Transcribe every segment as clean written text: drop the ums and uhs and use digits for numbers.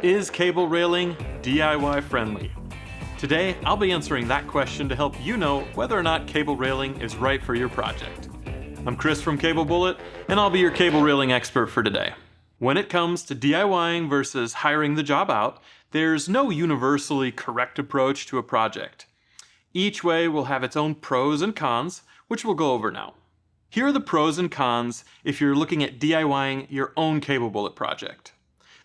Is cable railing DIY friendly? Today, I'll be answering that question to help you know whether or not cable railing is right for your project. I'm Chris from Cable Bullet, and I'll be your cable railing expert for today. When it comes to DIYing versus hiring the job out, there's no universally correct approach to a project. Each way will have its own pros and cons, which we'll go over now. Here are the pros and cons if you're looking at DIYing your own Cable Bullet project.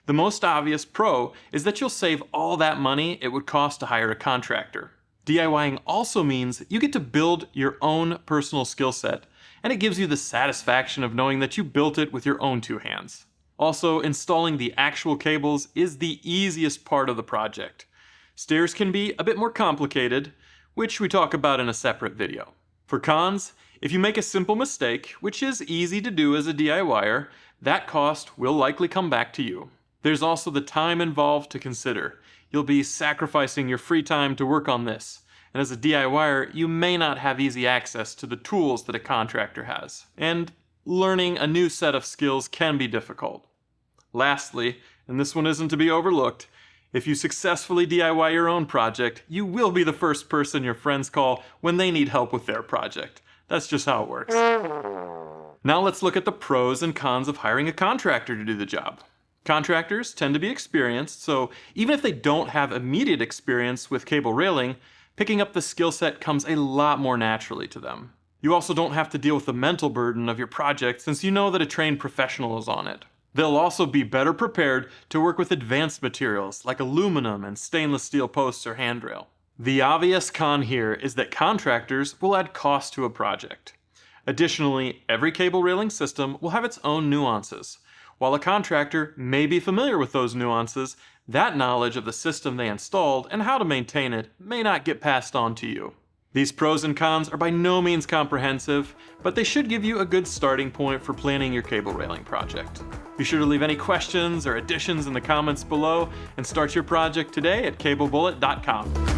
The most obvious pro is that you'll save all that money it would cost to hire a contractor. DIYing also means you get to build your own personal skill set, and it gives you the satisfaction of knowing that you built it with your own two hands. Also, installing the actual cables is the easiest part of the project. Stairs can be a bit more complicated, which we talk about in a separate video. For cons, if you make a simple mistake, which is easy to do as a DIYer, that cost will likely come back to you. There's also the time involved to consider. You'll be sacrificing your free time to work on this, and as a DIYer, you may not have easy access to the tools that a contractor has. And learning a new set of skills can be difficult. Lastly, and this one isn't to be overlooked, if you successfully DIY your own project, you will be the first person your friends call when they need help with their project. That's just how it works. Now let's look at the pros and cons of hiring a contractor to do the job. Contractors tend to be experienced, so even if they don't have immediate experience with cable railing, picking up the skill set comes a lot more naturally to them. You also don't have to deal with the mental burden of your project since you know that a trained professional is on it. They'll also be better prepared to work with advanced materials like aluminum and stainless steel posts or handrail. The obvious con here is that contractors will add cost to a project. Additionally, every cable railing system will have its own nuances. While a contractor may be familiar with those nuances, that knowledge of the system they installed and how to maintain it may not get passed on to you. These pros and cons are by no means comprehensive, but they should give you a good starting point for planning your cable railing project. Be sure to leave any questions or additions in the comments below and start your project today at cablebullet.com.